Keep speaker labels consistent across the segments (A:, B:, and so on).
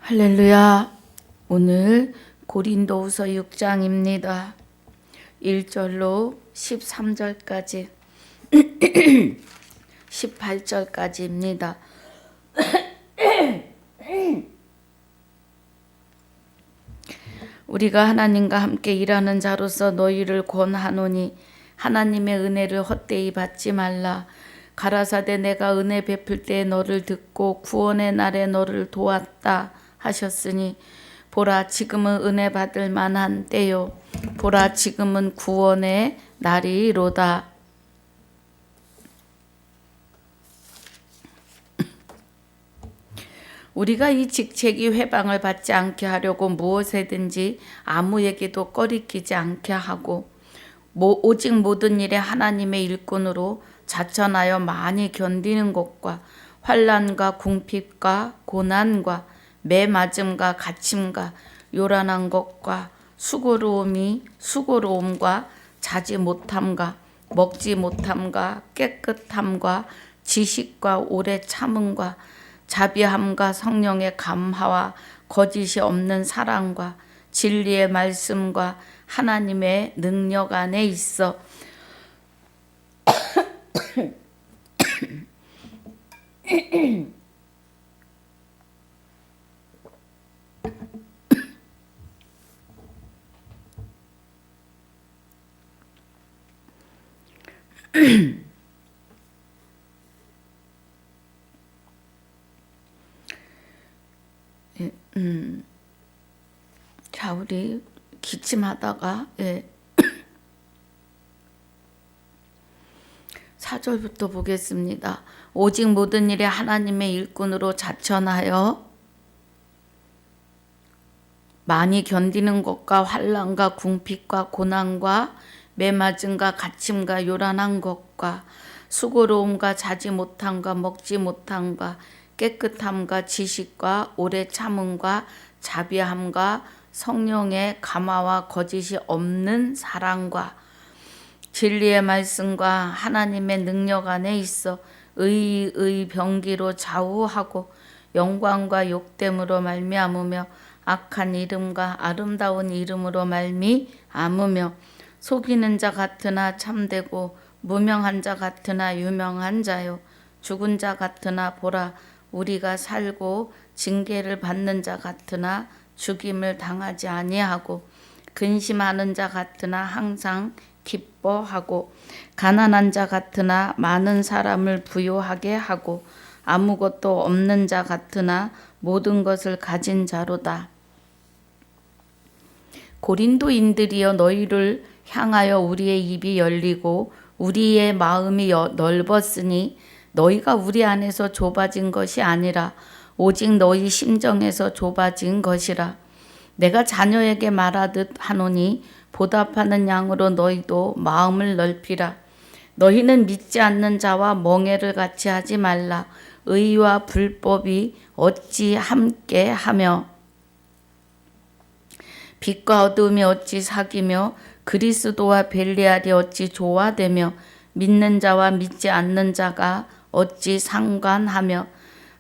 A: 할렐루야. 오늘 고린도후서 6장입니다. 1절로 13절까지 18절까지입니다. 우리가 하나님과 함께 일하는 자로서 너희를 권하노니 하나님의 은혜를 헛되이 받지 말라. 가라사대 내가 은혜 베풀 때에 너를 듣고 구원의 날에 너를 도왔다 하셨으니 보라 지금은 은혜 받을 만한 때요 보라 지금은 구원의 날이로다. 우리가 이 직책이 회방을 받지 않게 하려고 무엇에든지 아무에게도 꺼리끼지 않게 하고 오직 모든 일에 하나님의 일꾼으로 자천하여 많이 견디는 것과 환난과 궁핍과 고난과 매맞음과 갇힘과 요란한 것과 수고로움과 자지 못함과 먹지 못함과 깨끗함과 지식과 오래 참음과 자비함과 성령의 감화와 거짓이 없는 사랑과 진리의 말씀과 하나님의 능력 안에 있어 자, 우리 기침하다가 4절부터 보겠습니다. 오직 모든 일에 하나님의 일꾼으로 자천하여 많이 견디는 것과 환난과 궁핍과 고난과 매맞음과 갇힘과 요란한 것과 수고로움과 자지 못함과 먹지 못함과 깨끗함과 지식과 오래 참음과 자비함과 성령의 감화와 거짓이 없는 사랑과 진리의 말씀과 하나님의 능력 안에 있어 의의 병기로 좌우하고 영광과 욕됨으로 말미암으며 악한 이름과 아름다운 이름으로 말미암으며 속이는 자 같으나 참되고 무명한 자 같으나 유명한 자요 죽은 자 같으나 보라 우리가 살고 징계를 받는 자 같으나 죽임을 당하지 아니하고 근심하는 자 같으나 항상 기뻐하고 가난한 자 같으나 많은 사람을 부요하게 하고 아무것도 없는 자 같으나 모든 것을 가진 자로다. 고린도인들이여 너희를 향하여 우리의 입이 열리고 우리의 마음이 넓었으니 너희가 우리 안에서 좁아진 것이 아니라 오직 너희 심정에서 좁아진 것이라. 내가 자녀에게 말하듯 하노니 보답하는 양으로 너희도 마음을 넓히라. 너희는 믿지 않는 자와 멍에를 같이 하지 말라. 의와 불법이 어찌 함께 하며 빛과 어둠이 어찌 사귀며 그리스도와 벨리알이 어찌 조화되며 믿는 자와 믿지 않는 자가 어찌 상관하며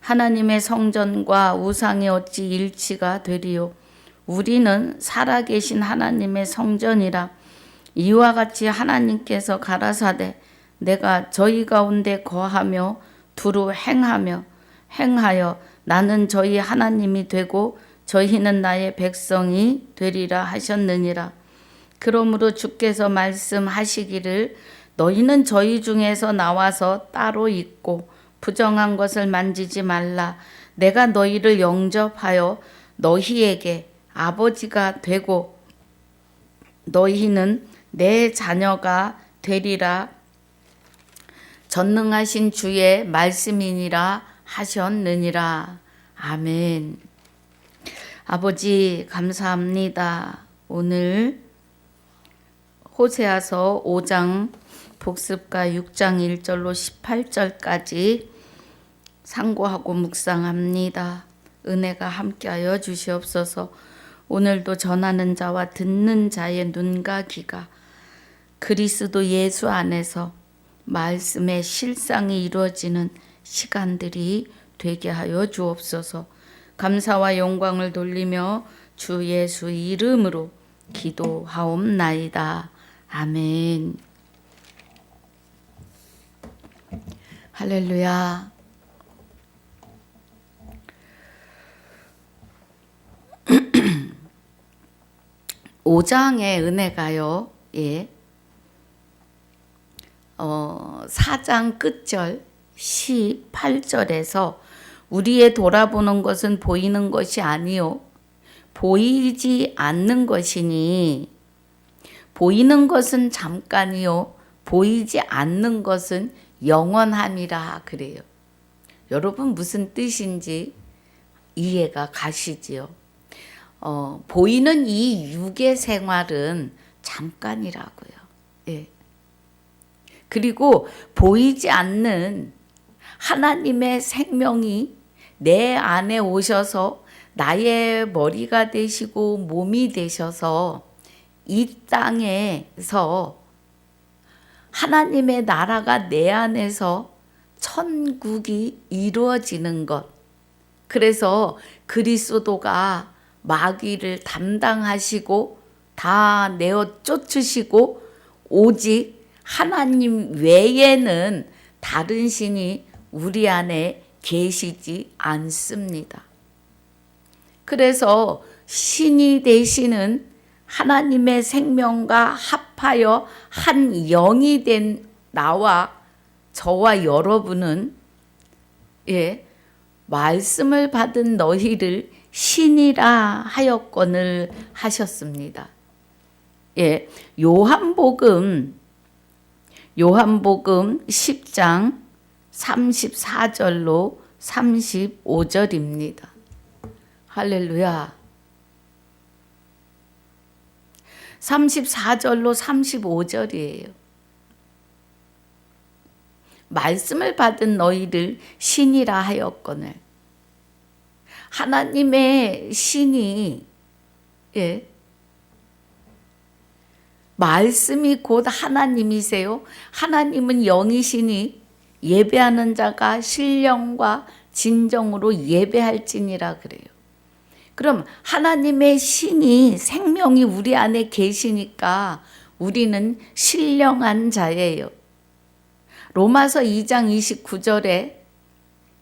A: 하나님의 성전과 우상이 어찌 일치가 되리요. 우리는 살아계신 하나님의 성전이라. 이와 같이 하나님께서 가라사대 내가 저희 가운데 거하며 두루 행하여 나는 저희 하나님이 되고 저희는 나의 백성이 되리라 하셨느니라. 그러므로 주께서 말씀하시기를 너희는 저희 중에서 나와서 따로 있고 부정한 것을 만지지 말라. 내가 너희를 영접하여 너희에게 아버지가 되고 너희는 내 자녀가 되리라. 전능하신 주의 말씀이니라 하셨느니라. 아멘. 아버지 감사합니다. 오늘 호세아서 5장 복습과 6장 1절로 18절까지 상고하고 묵상합니다. 은혜가 함께하여 주시옵소서. 오늘도 전하는 자와 듣는 자의 눈과 귀가 그리스도 예수 안에서 말씀의 실상이 이루어지는 시간들이 되게 하여 주옵소서. 감사와 영광을 돌리며 주 예수 이름으로 기도하옵나이다. 아멘. 할렐루야. (5장의) 은혜가요. 4장 끝절 18절에서 우리의 돌아보는 것은 보이는 것이 아니요 보이지 않는 것이니 보이는 것은 잠깐이요 보이지 않는 것은 영원함이라 그래요. 여러분 무슨 뜻인지 이해가 가시지요? 보이는 이 육의 생활은 잠깐이라고요. 그리고 보이지 않는 하나님의 생명이 내 안에 오셔서 나의 머리가 되시고 몸이 되셔서 이 땅에서 하나님의 나라가 내 안에서 천국이 이루어지는 것. 그래서 그리스도가 마귀를 담당하시고 다 내어 쫓으시고 오직 하나님 외에는 다른 신이 우리 안에 계시지 않습니다. 그래서 신이 되시는 하나님의 생명과 합하여 한 영이 된 나와 저와 여러분은 말씀을 받은 너희를 신이라 하였거늘 하셨습니다. 요한복음 10장 34절로 35절입니다. 할렐루야. 34절로 35절이에요. 말씀을 받은 너희를 신이라 하였거늘. 하나님의 신이 말씀이 곧 하나님이세요. 하나님은 영이시니 예배하는 자가 신령과 진정으로 예배할지니라 그래요. 그럼 하나님의 신이 생명이 우리 안에 계시니까 우리는 신령한 자예요. 로마서 2장 29절에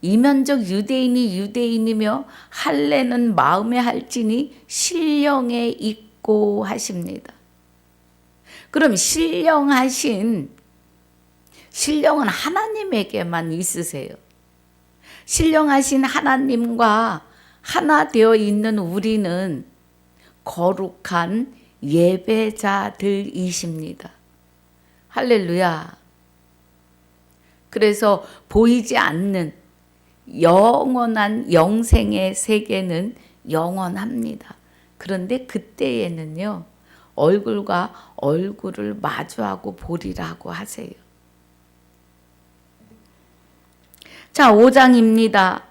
A: 이면적 유대인이 유대인이며 할례는 마음에 할지니 신령에 있고 하십니다. 그럼 신령은 하나님에게만 있으세요. 신령하신 하나님과 하나 되어 있는 우리는 거룩한 예배자들이십니다. 할렐루야. 그래서 보이지 않는 영원한 영생의 세계는 영원합니다. 그런데 그때에는요, 얼굴과 얼굴을 마주하고 보리라고 하세요. 자, 5장입니다.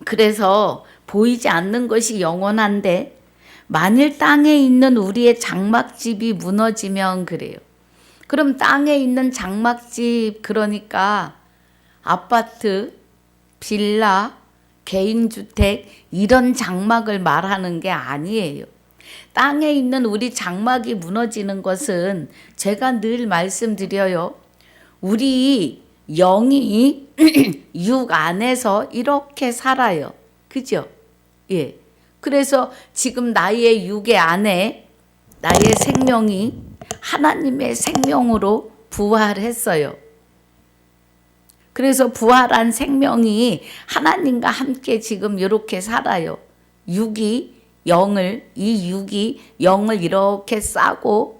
A: 그래서 보이지 않는 것이 영원한데 만일 땅에 있는 우리의 장막집이 무너지면 그래요. 그럼 땅에 있는 장막집, 그러니까 아파트, 빌라, 개인주택 이런 장막을 말하는 게 아니에요. 땅에 있는 우리 장막이 무너지는 것은 제가 늘 말씀드려요. 우리 영이 육 안에서 이렇게 살아요. 그죠? 그래서 지금 나의 육의 안에 나의 생명이 하나님의 생명으로 부활했어요. 그래서 부활한 생명이 하나님과 함께 지금 이렇게 살아요. 육이 영을 이렇게 싸고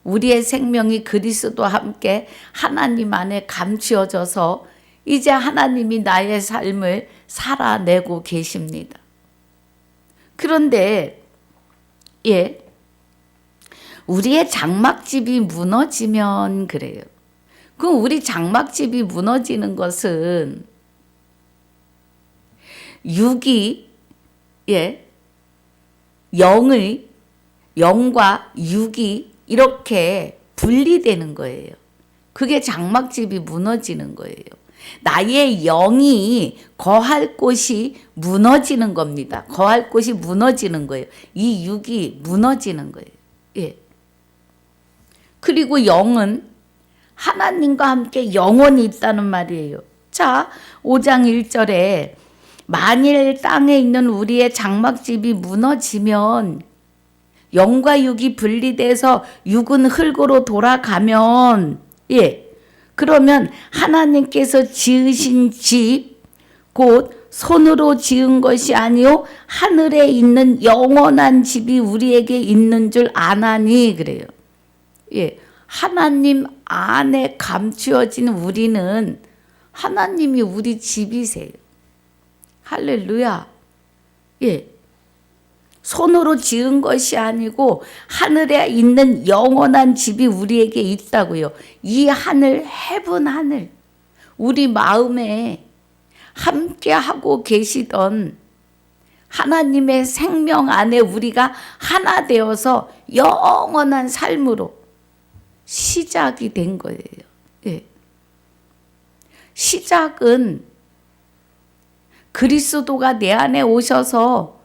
A: 우리의 생명이 그리스도와 함께 하나님 안에 감추어져서 이제 하나님이 나의 삶을 살아내고 계십니다. 그런데 우리의 장막집이 무너지면 그래요. 그럼 우리 장막집이 무너지는 것은 육이 영과 육이 이렇게 분리되는 거예요. 그게 장막집이 무너지는 거예요. 나의 영이 거할 곳이 무너지는 겁니다. 거할 곳이 무너지는 거예요. 이 육이 무너지는 거예요. 예. 그리고 영은 하나님과 함께 영원히 있다는 말이에요. 자, 5장 1절에 만일 땅에 있는 우리의 장막집이 무너지면 영과 육이 분리돼서 육은 흙으로 돌아가면 그러면 하나님께서 지으신 집 곧 손으로 지은 것이 아니요 하늘에 있는 영원한 집이 우리에게 있는 줄 아나니 그래요. 하나님 안에 감추어진 우리는 하나님이 우리 집이세요. 할렐루야. 손으로 지은 것이 아니고 하늘에 있는 영원한 집이 우리에게 있다고요. 이 하늘, 헤븐 하늘, 우리 마음에 함께 하고 계시던 하나님의 생명 안에 우리가 하나 되어서 영원한 삶으로 시작이 된 거예요. 시작은 그리스도가 내 안에 오셔서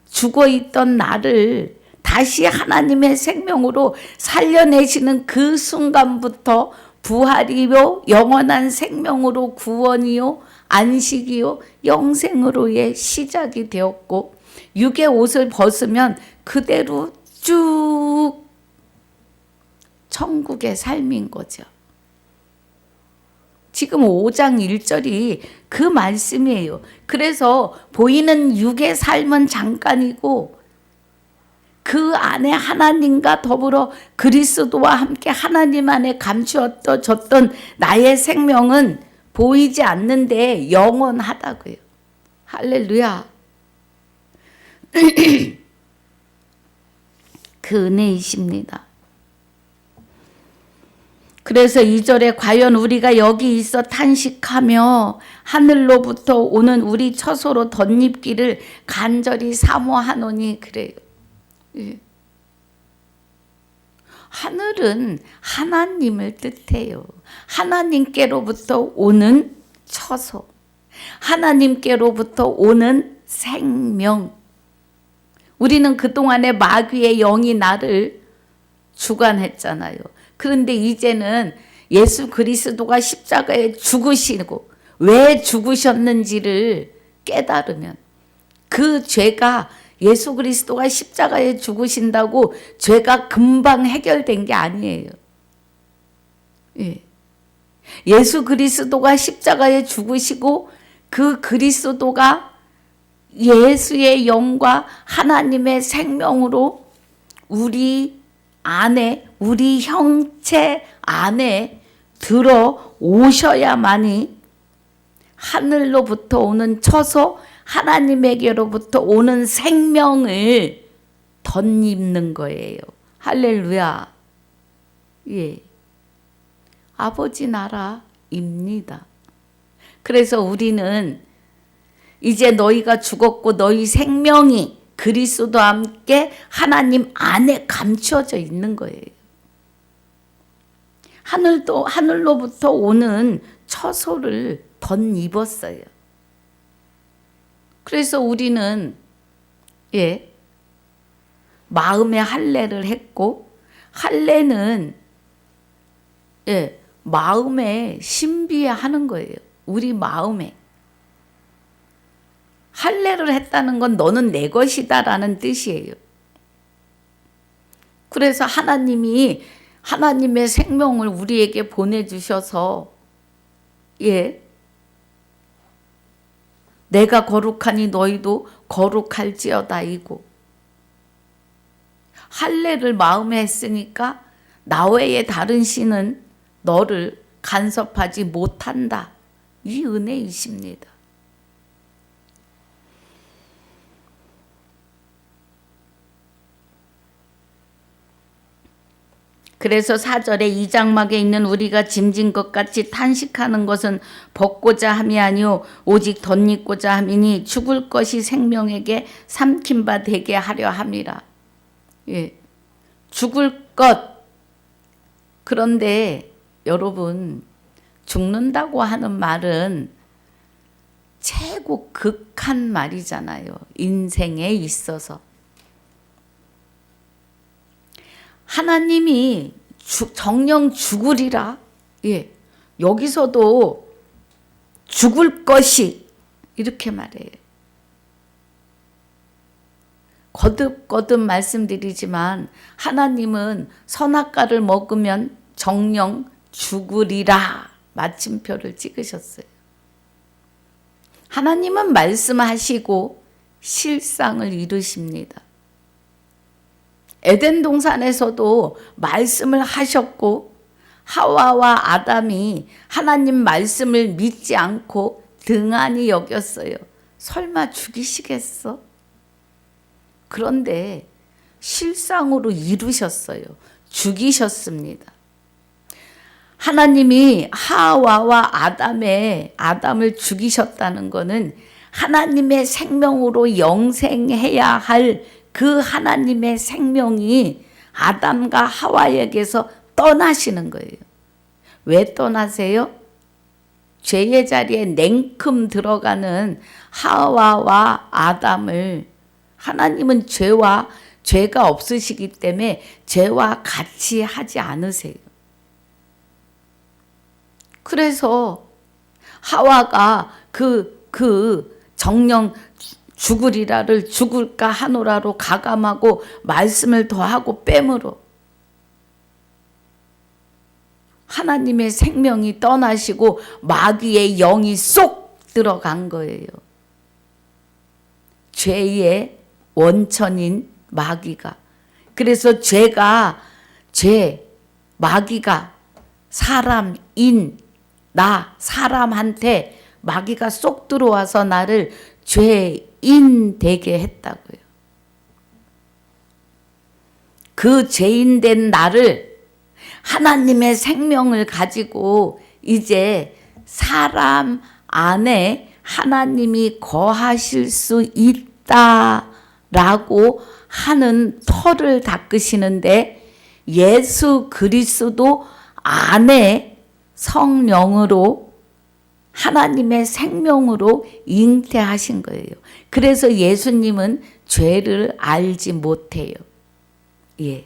A: 죽어있던 나를 다시 하나님의 생명으로 살려내시는 그 순간부터 부활이요 영원한 생명으로 구원이요 안식이요 영생으로의 시작이 되었고 육의 옷을 벗으면 그대로 쭉 천국의 삶인 거죠. 지금 5장 1절이 그 말씀이에요. 그래서 보이는 육의 삶은 잠깐이고 그 안에 하나님과 더불어 그리스도와 함께 하나님 안에 감추어졌던 나의 생명은 보이지 않는데 영원하다고요. 할렐루야. 그 은혜이십니다. 그래서 2절에 과연 우리가 여기 있어 탄식하며 하늘로부터 오는 우리 처소로 덧입기를 간절히 사모하노니 그래요. 하늘은 하나님을 뜻해요. 하나님께로부터 오는 처소, 하나님께로부터 오는 생명. 우리는 그동안에 마귀의 영이 나를 주관했잖아요. 그런데 이제는 예수 그리스도가 십자가에 죽으시고 왜 죽으셨는지를 깨달으면 그 죄가 예수 그리스도가 십자가에 죽으신다고 죄가 금방 해결된 게 아니에요. 예수 그리스도가 십자가에 죽으시고 그 그리스도가 예수의 영과 하나님의 생명으로 우리 안에 우리 형체 안에 들어오셔야만이 하늘로부터 오는 처소 하나님에게로부터 오는 생명을 덧입는 거예요. 할렐루야. 아버지 나라입니다. 그래서 우리는 이제 너희가 죽었고 너희 생명이 그리스도와 함께 하나님 안에 감추어져 있는 거예요. 하늘로부터 오는 처소를 덧입었어요. 그래서 우리는 마음의 할례를 했고 할례는 마음에 신비해 하는 거예요. 우리 마음에. 할례를 했다는 건 너는 내 것이다라는 뜻이에요. 그래서 하나님이 하나님의 생명을 우리에게 보내주셔서 내가 거룩하니 너희도 거룩할지어다 이고 할례를 마음에 했으니까 나 외에 다른 신은 너를 간섭하지 못한다. 이 은혜이십니다. 그래서 4절에 이 장막에 있는 우리가 짐진 것 같이 탄식하는 것은 벗고자 함이 아니요 오직 덧입고자 함이니 죽을 것이 생명에게 삼킨 바 되게 하려 함이라. 죽을 것. 그런데 여러분 죽는다고 하는 말은 최고 극한 말이잖아요. 인생에 있어서. 하나님이 정령 죽으리라. 예. 여기서도 죽을 것이 이렇게 말해요. 거듭거듭 말씀드리지만 하나님은 선악과를 먹으면 정령 죽으리라 마침표를 찍으셨어요. 하나님은 말씀하시고 실상을 이루십니다. 에덴 동산에서도 말씀을 하셨고 하와와 아담이 하나님 말씀을 믿지 않고 등한히 여겼어요. 설마 죽이시겠어? 그런데 실상으로 이루셨어요. 죽이셨습니다. 하나님이 하와와 아담을 죽이셨다는 것은 하나님의 생명으로 영생해야 할 그 하나님의 생명이 아담과 하와에게서 떠나시는 거예요. 왜 떠나세요? 죄의 자리에 냉큼 들어가는 하와와 아담을 하나님은 죄가 없으시기 때문에 죄와 같이 하지 않으세요. 그래서 하와가 그 정령 죽으리라를 죽을까 하노라로 가감하고 말씀을 더하고 빼므로 하나님의 생명이 떠나시고 마귀의 영이 쏙 들어간 거예요. 죄의 원천인 마귀가. 그래서 마귀가 사람한테 마귀가 쏙 들어와서 나를 죄인 되게 했다고요. 그 죄인 된 나를 하나님의 생명을 가지고 이제 사람 안에 하나님이 거하실 수 있다라고 하는 터를 닦으시는데 예수 그리스도 안에 성령으로 하나님의 생명으로 잉태하신 거예요. 그래서 예수님은 죄를 알지 못해요. 예.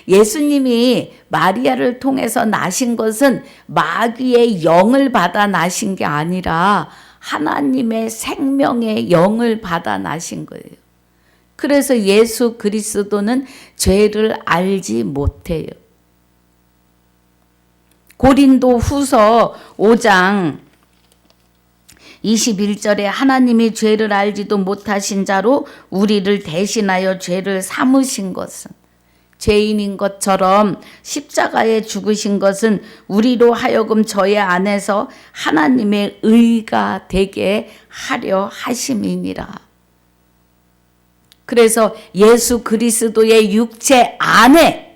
A: 예수님이 마리아를 통해서 나신 것은 마귀의 영을 받아 나신 게 아니라 하나님의 생명의 영을 받아 나신 거예요. 그래서 예수 그리스도는 죄를 알지 못해요. 고린도 후서 5장 21절에 하나님이 죄를 알지도 못하신 자로 우리를 대신하여 죄를 삼으신 것은 죄인인 것처럼 십자가에 죽으신 것은 우리로 하여금 저의 안에서 하나님의 의가 되게 하려 하심이니라. 그래서 예수 그리스도의 육체 안에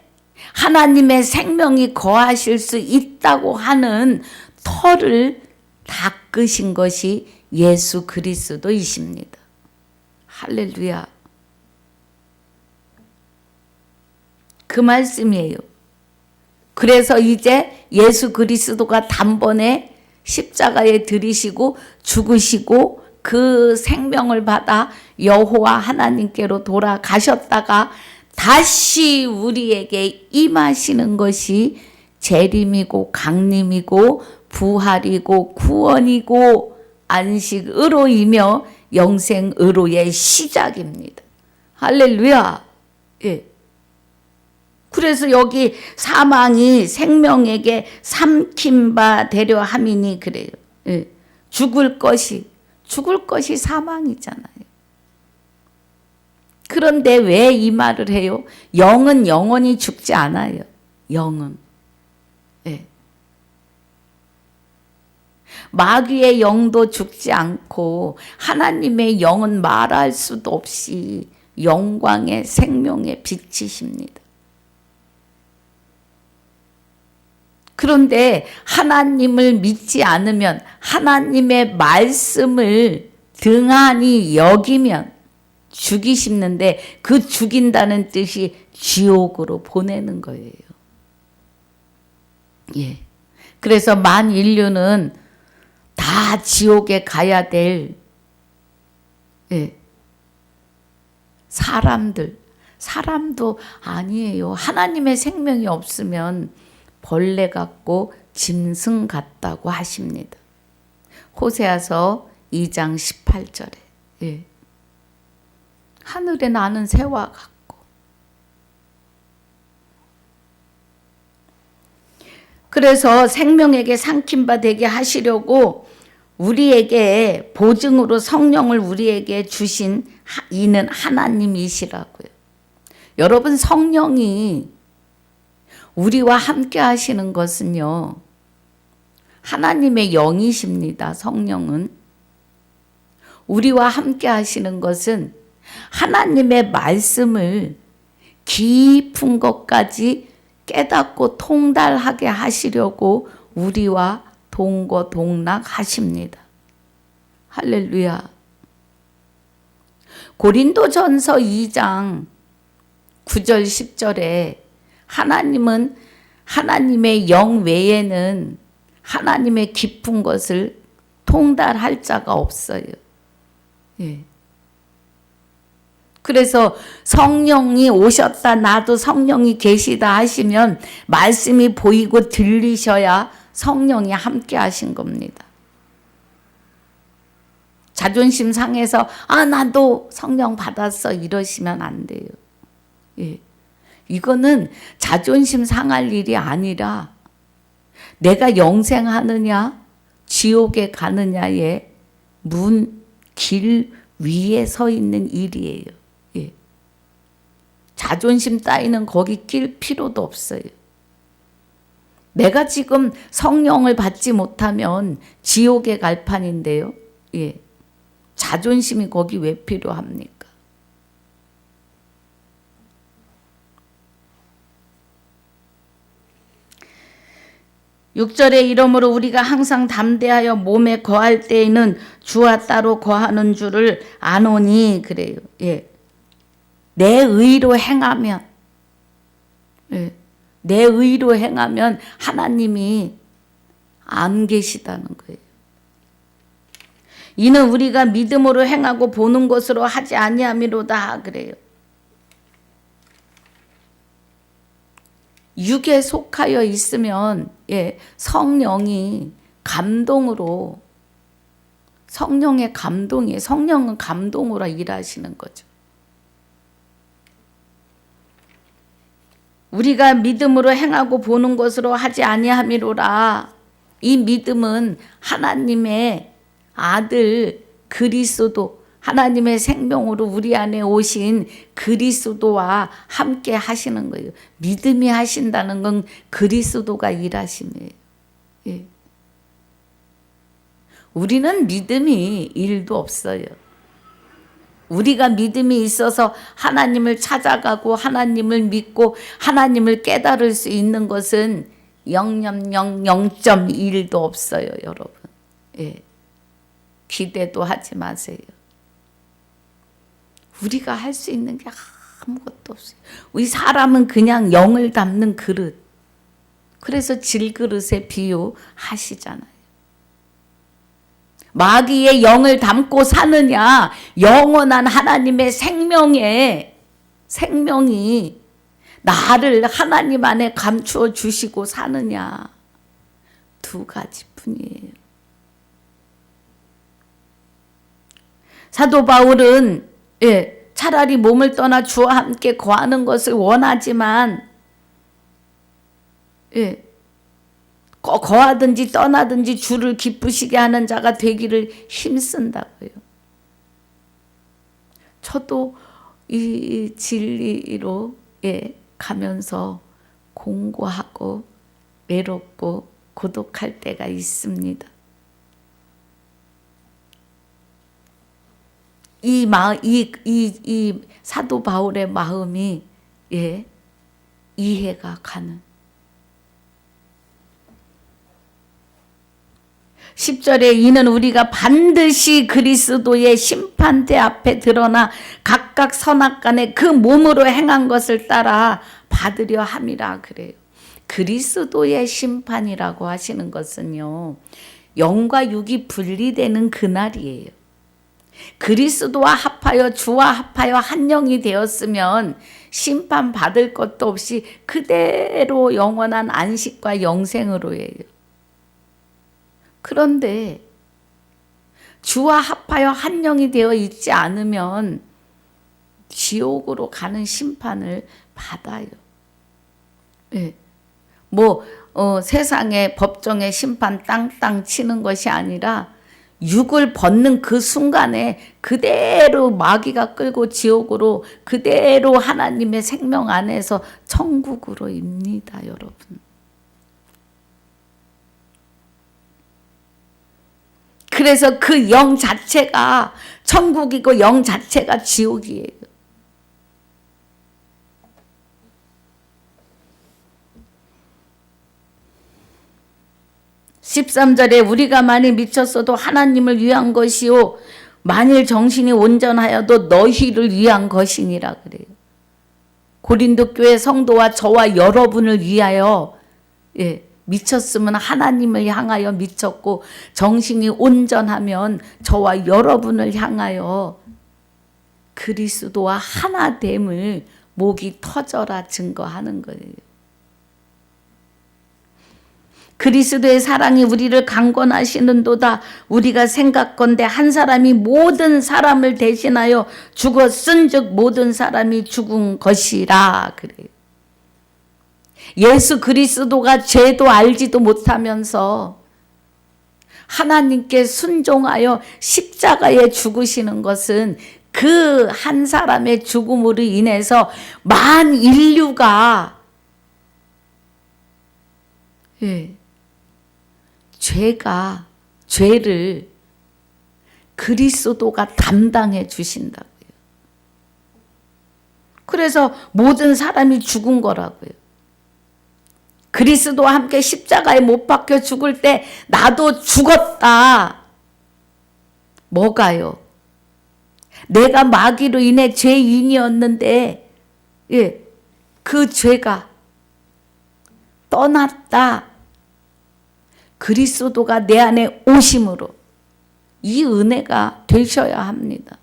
A: 하나님의 생명이 거하실 수 있다고 하는 터를 닦으신 것이 예수 그리스도이십니다. 할렐루야. 그 말씀이에요. 그래서 이제 예수 그리스도가 단번에 십자가에 들이시고 죽으시고 그 생명을 받아 여호와 하나님께로 돌아가셨다가 다시 우리에게 임하시는 것이 재림이고 강림이고 부활이고 구원이고 안식의로이며 영생의로의 시작입니다. 할렐루야. 예. 그래서 여기 사망이 생명에게 삼킴바 되려 함이니 그래요. 예. 죽을 것이 사망이잖아요. 그런데 왜 이 말을 해요? 영은 영원히 죽지 않아요. 영은. 예. 마귀의 영도 죽지 않고 하나님의 영은 말할 수도 없이 영광의 생명의 빛이십니다. 그런데 하나님을 믿지 않으면 하나님의 말씀을 등한히 여기면 죽이시는데 그 죽인다는 뜻이 지옥으로 보내는 거예요. 예. 그래서 만 인류는 다 지옥에 가야 될 사람도 아니에요. 하나님의 생명이 없으면 벌레 같고 짐승 같다고 하십니다. 호세아서 2장 18절에 하늘에 나는 새와 같고. 그래서 생명에게 삼킨 바 되게 하시려고 우리에게 보증으로 성령을 우리에게 주신 이는 하나님이시라고요. 여러분, 성령이 우리와 함께 하시는 것은요, 하나님의 영이십니다. 성령은. 우리와 함께 하시는 것은 하나님의 말씀을 깊은 것까지 깨닫고 통달하게 하시려고 우리와 동거동락하십니다. 할렐루야. 고린도전서 2장 9절 10절에 하나님은 하나님의 영 외에는 하나님의 깊은 것을 통달할 자가 없어요. 그래서 성령이 오셨다, 나도 성령이 계시다 하시면 말씀이 보이고 들리셔야 성령이 함께 하신 겁니다. 자존심 상해서 나도 성령 받았어 이러시면 안 돼요. 이거는 자존심 상할 일이 아니라 내가 영생하느냐 지옥에 가느냐의 길 위에 서 있는 일이에요. 자존심 따위는 거기 낄 필요도 없어요. 내가 지금 성령을 받지 못하면 지옥에 갈 판인데요. 자존심이 거기 왜 필요합니까? 6절에 이러므로 우리가 항상 담대하여 몸에 거할 때에는 주와 따로 거하는 줄을 아노니 그래요. 내 의로 행하면 내 의로 행하면 하나님이 안 계시다는 거예요. 이는 우리가 믿음으로 행하고 보는 것으로 하지 아니함이로다 그래요. 육에 속하여 있으면 성령이 감동으로 성령의 감동이에요. 성령은 감동으로 일하시는 거죠. 우리가 믿음으로 행하고 보는 것으로 하지 아니함이로라. 이 믿음은 하나님의 아들 그리스도, 하나님의 생명으로 우리 안에 오신 그리스도와 함께 하시는 거예요. 믿음이 하신다는 건 그리스도가 일하심이에요. 우리는 믿음이 일도 없어요. 우리가 믿음이 있어서 하나님을 찾아가고 하나님을 믿고 하나님을 깨달을 수 있는 것은 0.1도 없어요, 여러분. 기대도 하지 마세요. 우리가 할 수 있는 게 아무것도 없어요. 우리 사람은 그냥 영을 담는 그릇. 그래서 질그릇에 비유하시잖아요. 마귀의 영을 담고 사느냐, 영원한 하나님의 생명이 나를 하나님 안에 감추어 주시고 사느냐, 두 가지뿐이에요. 사도 바울은 차라리 몸을 떠나 주와 함께 거하는 것을 원하지만 거하든지 떠나든지 주를 기쁘시게 하는 자가 되기를 힘쓴다고요. 저도 이 진리로 가면서 공고하고 외롭고 고독할 때가 있습니다. 이 사도 바울의 마음이 이해가 가는. 10절에 이는 우리가 반드시 그리스도의 심판대 앞에 드러나 각각 선악간에 그 몸으로 행한 것을 따라 받으려 함이라 그래요. 그리스도의 심판이라고 하시는 것은요, 영과 육이 분리되는 그날이에요. 그리스도와 합하여 주와 합하여 한 영이 되었으면 심판받을 것도 없이 그대로 영원한 안식과 영생으로예요. 그런데 주와 합하여 한 영이 되어 있지 않으면 지옥으로 가는 심판을 받아요. 예. 세상의 법정의 심판 땅땅 치는 것이 아니라 육을 벗는 그 순간에 그대로 마귀가 끌고 지옥으로, 그대로 하나님의 생명 안에서 천국으로입니다, 여러분. 그래서 그 영 자체가 천국이고 영 자체가 지옥이에요. (13절에) 우리가 만일 미쳤어도 하나님을 위한 것이요 만일 정신이 온전하여도 너희를 위한 것이니라 그래요. 고린도 교회 성도와 저와 여러분을 위하여, 미쳤으면 하나님을 향하여 미쳤고, 정신이 온전하면 저와 여러분을 향하여 그리스도와 하나됨을 목이 터져라 증거하는 거예요. 그리스도의 사랑이 우리를 강권하시는도다. 우리가 생각건대 한 사람이 모든 사람을 대신하여 죽었은즉 모든 사람이 죽은 것이라 그래요. 예수 그리스도가 죄도 알지도 못하면서 하나님께 순종하여 십자가에 죽으시는 것은 그 한 사람의 죽음으로 인해서 만 인류가 죄를 그리스도가 담당해 주신다고요. 그래서 모든 사람이 죽은 거라고요. 그리스도와 함께 십자가에 못 박혀 죽을 때 나도 죽었다. 뭐가요? 내가 마귀로 인해 죄인이었는데 그 죄가 떠났다. 그리스도가 내 안에 오심으로 이 은혜가 되셔야 합니다.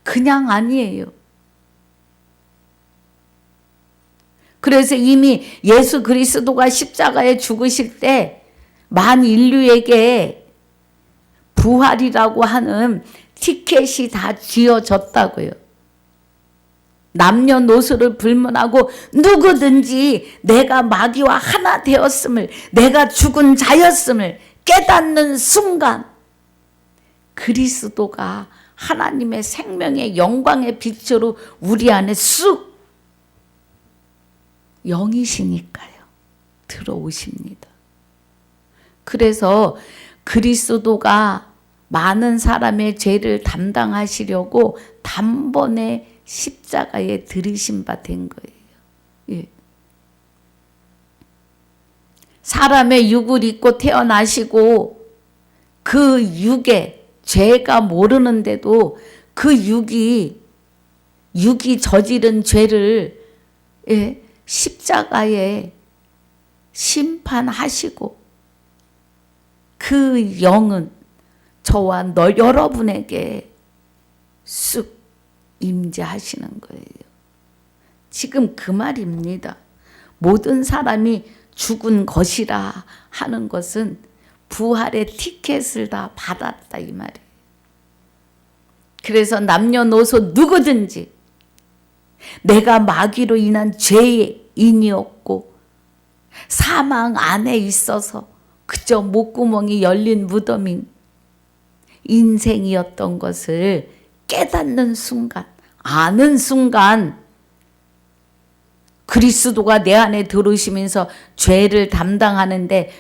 A: 그냥 아니에요. 그래서 이미 예수 그리스도가 십자가에 죽으실 때 만 인류에게 부활이라고 하는 티켓이 다 쥐어졌다고요. 남녀노소를 불문하고 누구든지 내가 마귀와 하나 되었음을, 내가 죽은 자였음을 깨닫는 순간 그리스도가 하나님의 생명의 영광의 빛으로 우리 안에 쑥, 영이시니까요, 들어오십니다. 그래서 그리스도가 많은 사람의 죄를 담당하시려고 단번에 십자가에 들이신 바 된 거예요. 사람의 육을 입고 태어나시고 그 육에 죄가 모르는데도 그 육이 저지른 죄를 십자가에 심판하시고 그 영은 저와 여러분에게 쑥 임재하시는 거예요. 지금 그 말입니다. 모든 사람이 죽은 것이라 하는 것은 부활의 티켓을 다 받았다 이 말이에요. 그래서 남녀노소 누구든지 내가 마귀로 인한 죄인이었고 사망 안에 있어서 그저 목구멍이 열린 무덤인 인생이었던 것을 깨닫는 순간, 아는 순간 그리스도가 내 안에 들어오시면서 죄를 담당하는데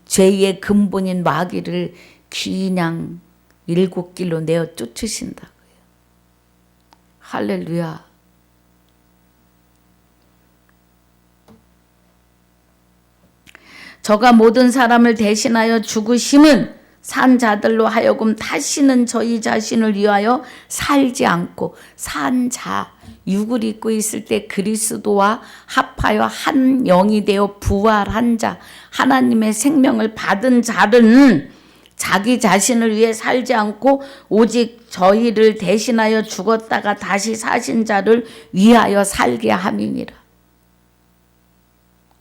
A: 죄의 근본인 마귀를 그냥 일곱 길로 내어 쫓으신다고요. 할렐루야. 저가 모든 사람을 대신하여 죽으심은 산 자들로 하여금 다시는 저희 자신을 위하여 살지 않고, 산 자, 육을 입고 있을 때 그리스도와 합하여 한 영이 되어 부활한 자, 하나님의 생명을 받은 자는 자기 자신을 위해 살지 않고 오직 저희를 대신하여 죽었다가 다시 사신 자를 위하여 살게 함이니라.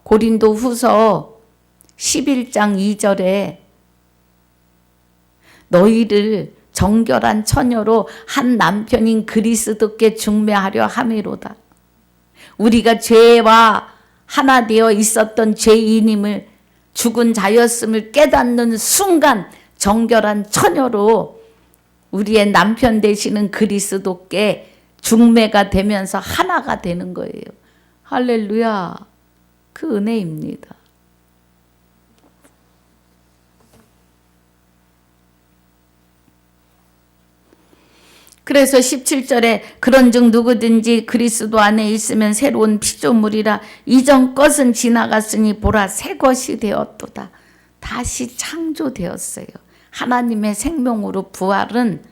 A: 고린도 후서 11장 2절에 너희를 정결한 처녀로 한 남편인 그리스도께 중매하려 함이로다. 우리가 죄와 하나 되어 있었던 죄인임을 죽은 자였음을 깨닫는 순간 정결한 처녀로 우리의 남편 되시는 그리스도께 중매가 되면서 하나가 되는 거예요. 할렐루야. 그 은혜입니다. 그래서 17절에 그런즉 누구든지 그리스도 안에 있으면 새로운 피조물이라 이전 것은 지나갔으니 보라 새 것이 되었도다. 다시 창조되었어요. 하나님의 생명으로 부활은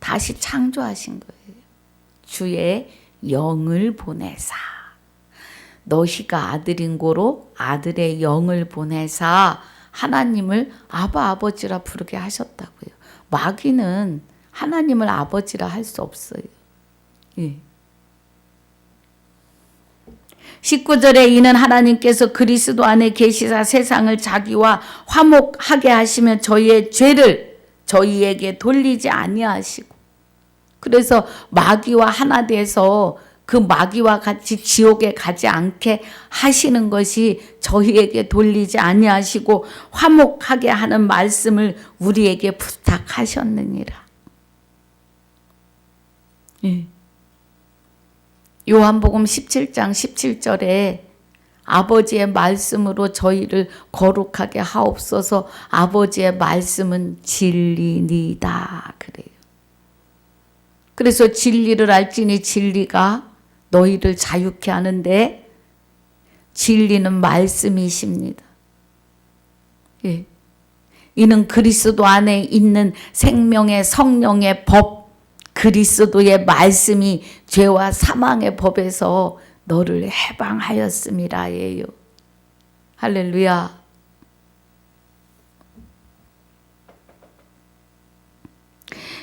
A: 다시 창조하신 거예요. 주의 영을 보내사 너희가 아들인 고로 아들의 영을 보내사 하나님을 아바 아버지라 부르게 하셨다고요. 마귀는 하나님을 아버지라 할 수 없어요. 예. 19절에 이는 하나님께서 그리스도 안에 계시사 세상을 자기와 화목하게 하시며 저희의 죄를 저희에게 돌리지 아니하시고, 그래서 마귀와 하나 돼서 그 마귀와 같이 지옥에 가지 않게 하시는 것이 저희에게 돌리지 아니하시고 화목하게 하는 말씀을 우리에게 부탁하셨느니라. 요한복음 17장 17절에 아버지의 말씀으로 저희를 거룩하게 하옵소서. 아버지의 말씀은 진리니이다 그래요. 그래서 진리를 알지니 진리가 너희를 자유케 하는데 진리는 말씀이십니다. 예. 이는 그리스도 안에 있는 생명의 성령의 법, 그리스도의 말씀이 죄와 사망의 법에서 너를 해방하였음이라예요. 할렐루야.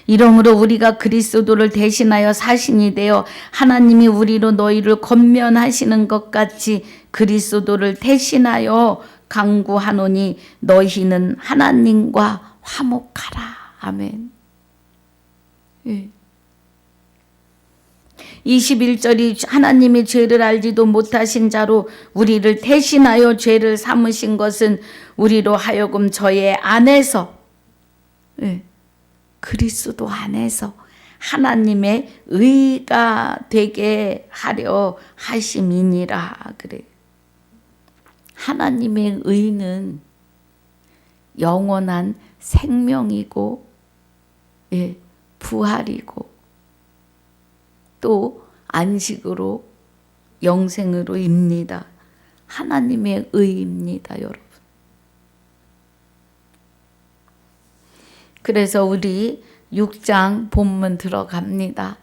A: 이러므로 우리가 그리스도를 대신하여 사신이 되어 하나님이 우리로 너희를 권면하시는 것 같이 그리스도를 대신하여 강구하노니 너희는 하나님과 화목하라. 아멘. 예. 21절이 하나님이 죄를 알지도 못하신 자로 우리를 대신하여 죄를 삼으신 것은 우리로 하여금 저의 안에서, 예, 그리스도 안에서 하나님의 의가 되게 하려 하심이니라 그래. 하나님의 의는 영원한 생명이고, 예, 부활이고 또 안식으로 영생으로입니다. 하나님의 의입니다, 여러분. 그래서 우리 6장 본문 들어갑니다.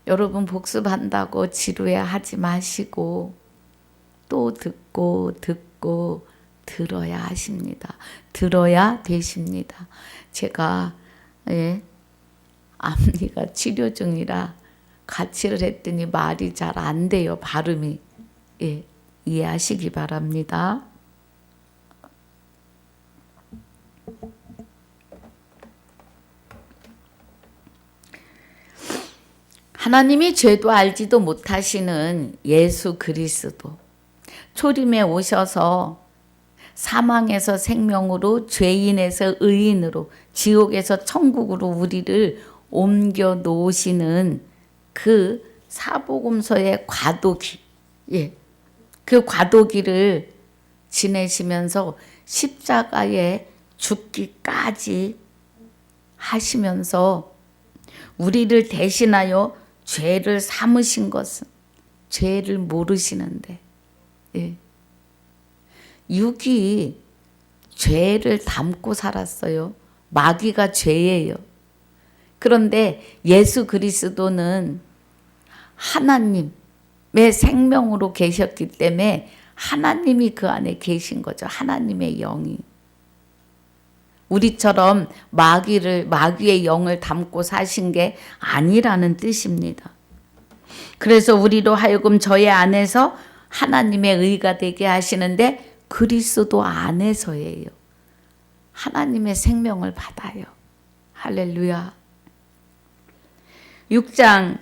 A: 여러분 복습한다고 지루해하지 마시고 또 듣고 들어야 하십니다. 들어야 되십니다. 제가 앞니가 치료 중이라 가치를 했더니 말이 잘 안 돼요. 발음이. 예, 이해하시기 바랍니다. 하나님이 죄도 알지도 못하시는 예수 그리스도, 초림에 오셔서 사망에서 생명으로, 죄인에서 의인으로, 지옥에서 천국으로 우리를 옮겨 놓으시는 그 사복음서의 과도기, 예, 그 과도기를 지내시면서 십자가에 죽기까지 하시면서 우리를 대신하여 죄를 삼으신 것은 죄를 모르시는데, 예, 육이 죄를 담고 살았어요. 마귀가 죄예요. 그런데 예수 그리스도는 하나님의 생명으로 계셨기 때문에 하나님이 그 안에 계신 거죠. 하나님의 영이. 우리처럼 마귀의 영을 담고 사신 게 아니라는 뜻입니다. 그래서 우리로 하여금 저의 안에서 하나님의 의가 되게 하시는데 그리스도 안에서예요. 하나님의 생명을 받아요. 할렐루야. 6장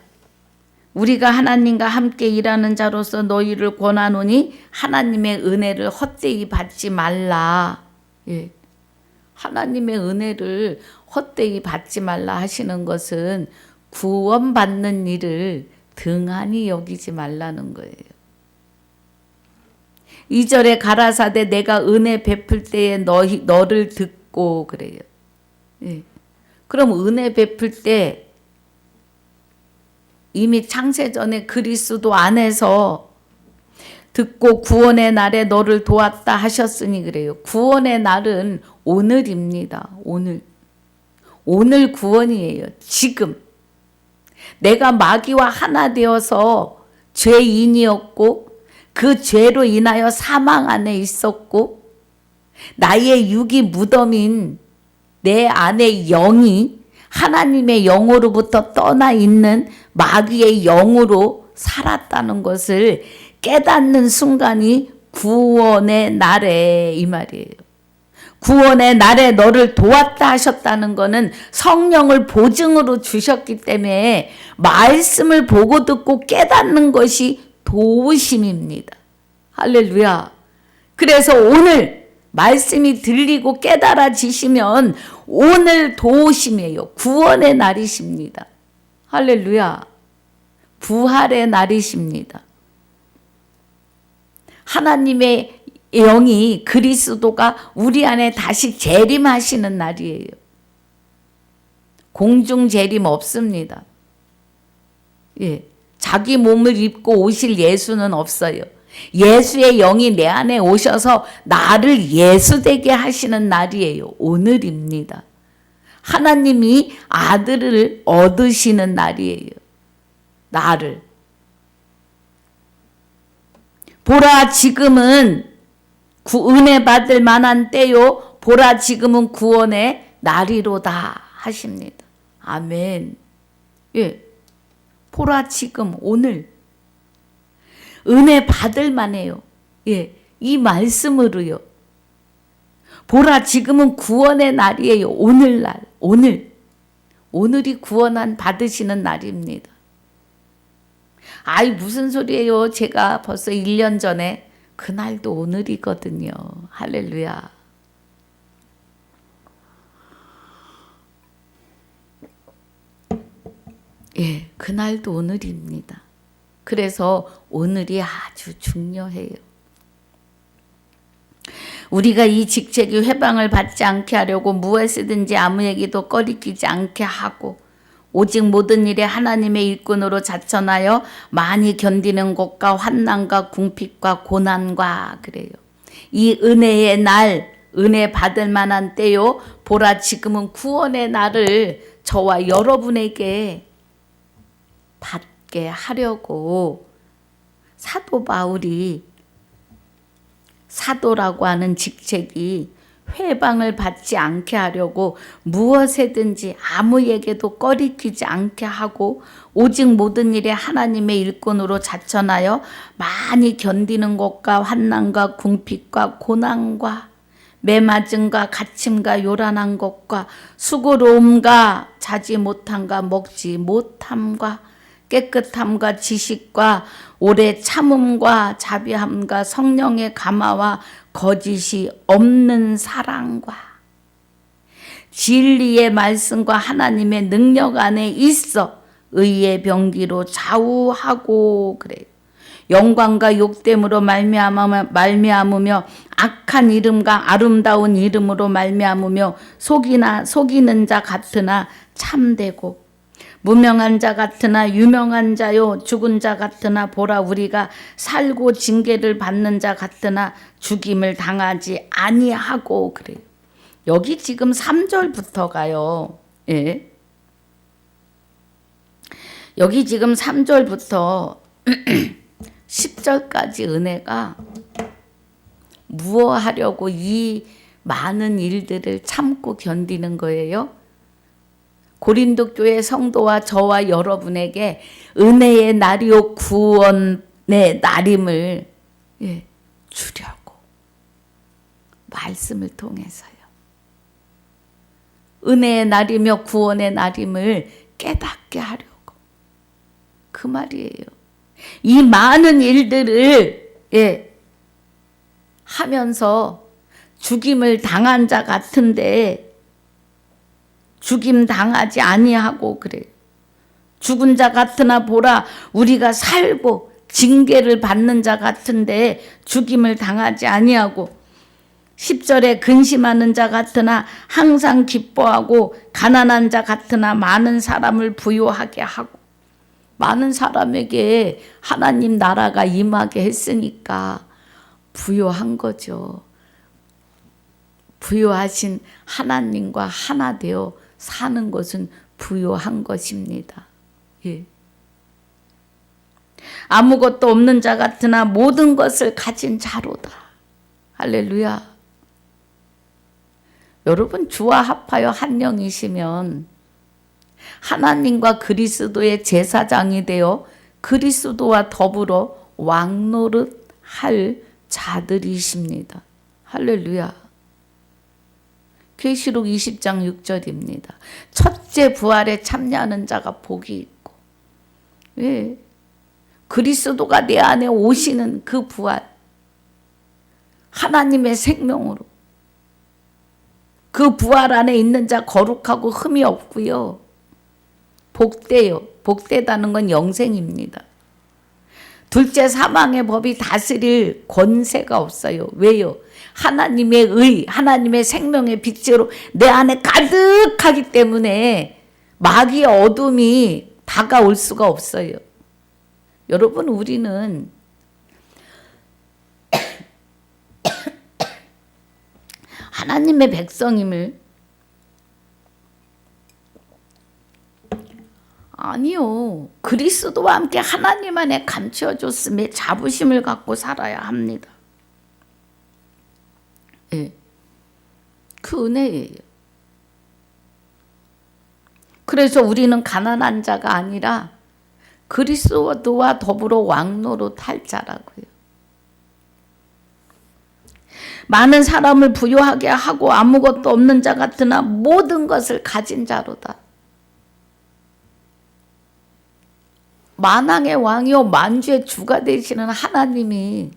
A: 우리가 하나님과 함께 일하는 자로서 너희를 권하노니 하나님의 은혜를 헛되이 받지 말라. 예. 하나님의 은혜를 헛되이 받지 말라 하시는 것은 구원받는 일을 등한히 여기지 말라는 거예요. 2절에 가라사대 내가 은혜 베풀 때에 너를 듣고 그래요. 예. 그럼 은혜 베풀 때 이미 창세전에 그리스도 안에서 듣고 구원의 날에 너를 도왔다 하셨으니 그래요. 구원의 날은 오늘입니다. 오늘 구원이에요. 지금. 내가 마귀와 하나 되어서 죄인이었고 그 죄로 인하여 사망 안에 있었고 나의 육이 무덤인 내 안의 영이 하나님의 영으로부터 떠나 있는 마귀의 영으로 살았다는 것을 깨닫는 순간이 구원의 날에 이 말이에요. 구원의 날에 너를 도왔다 하셨다는 것은 성령을 보증으로 주셨기 때문에 말씀을 보고 듣고 깨닫는 것이 도우심입니다. 할렐루야. 그래서 오늘 말씀이 들리고 깨달아지시면 오늘 도우심이에요. 구원의 날이십니다. 할렐루야. 부활의 날이십니다. 하나님의 영이 그리스도가 우리 안에 다시 재림하시는 날이에요. 공중 재림 없습니다. 예, 자기 몸을 입고 오실 예수는 없어요. 예수의 영이 내 안에 오셔서 나를 예수되게 하시는 날이에요. 오늘입니다. 하나님이 아들을 얻으시는 날이에요. 나를. 보라 지금은 은혜 받을 만한 때요. 보라 지금은 구원의 날이로다 하십니다. 아멘. 예. 보라 지금 오늘 은혜 받을 만해요. 예. 이 말씀으로요. 보라 지금은 구원의 날이에요. 오늘날. 오늘이 구원한 받으시는 날입니다. 아이 무슨 소리예요. 제가 벌써 1년 전에 그날도 오늘이거든요. 할렐루야. 예, 그날도 오늘입니다. 그래서 오늘이 아주 중요해요. 우리가 이 직책이 회방을 받지 않게 하려고 무엇이든지 아무에게도 꺼리끼지 않게 하고 오직 모든 일에 하나님의 일꾼으로 자천하여 많이 견디는 것과 환난과 궁핍과 고난과 그래요. 이 은혜의 날, 은혜 받을 만한 때요. 보라 지금은 구원의 날을 저와 여러분에게 받게 하려고 사도 바울이 사도라고 하는 직책이 회방을 받지 않게 하려고 무엇에든지 아무에게도 꺼리끼지 않게 하고 오직 모든 일에 하나님의 일꾼으로 자천하여 많이 견디는 것과 환난과 궁핍과 고난과 매맞음과 갇힘과 요란한 것과 수고로움과 자지 못함과 먹지 못함과 깨끗함과 지식과 오래 참음과 자비함과 성령의 감화와 거짓이 없는 사랑과 진리의 말씀과 하나님의 능력 안에 있어 의의 병기로 좌우하고 그래요. 영광과 욕됨으로 말미암으며 악한 이름과 아름다운 이름으로 말미암으며 속이는 자 같으나 참되고 무명한 자 같으나 유명한 자요 죽은 자 같으나 보라 우리가 살고 징계를 받는 자 같으나 죽임을 당하지 아니하고 그래요. 여기 지금 3절부터 가요. 예. 여기 지금 3절부터 10절까지 은혜가 무엇 하려고 이 많은 일들을 참고 견디는 거예요? 고린도 교회 성도와 저와 여러분에게 은혜의 날이요 구원의 날임을 주려고 말씀을 통해서요. 은혜의 날이며 구원의 날임을 깨닫게 하려고 그 말이에요. 이 많은 일들을 하면서 죽임을 당한 자 같은데 죽임 당하지 아니하고 그래요. 죽은 자 같으나 보라 우리가 살고 징계를 받는 자 같은데 죽임을 당하지 아니하고 10절에 근심하는 자 같으나 항상 기뻐하고 가난한 자 같으나 많은 사람을 부유하게 하고 많은 사람에게 하나님 나라가 임하게 했으니까 부유한 거죠. 부유하신 하나님과 하나 되어 사는 것은 부유한 것입니다. 아무것도 없는 자 같으나 모든 것을 가진 자로다. 할렐루야. 여러분 주와 합하여 한 영이시면 하나님과 그리스도의 제사장이 되어 그리스도와 더불어 왕노릇 할 자들이십니다. 할렐루야. 계시록 20장 6절입니다. 첫째 부활에 참여하는 자가 복이 있고 왜? 그리스도가 내 안에 오시는 그 부활 하나님의 생명으로 그 부활 안에 있는 자 거룩하고 흠이 없고요. 복되요. 복되다는 건 영생입니다. 둘째 사망의 법이 다스릴 권세가 없어요. 왜요? 하나님의 의, 하나님의 생명의 빛으로 내 안에 가득하기 때문에 마귀의 어둠이 다가올 수가 없어요. 여러분 우리는 하나님의 백성임을 아니요. 그리스도와 함께 하나님 안에 감추어줬음에 자부심을 갖고 살아야 합니다. 그 은혜예요. 그래서 우리는 가난한 자가 아니라 그리스도와 더불어 왕노릇 할 자라고요. 많은 사람을 부유하게 하고 아무것도 없는 자 같으나 모든 것을 가진 자로다. 만왕의 왕이요 만주의 주가 되시는 하나님이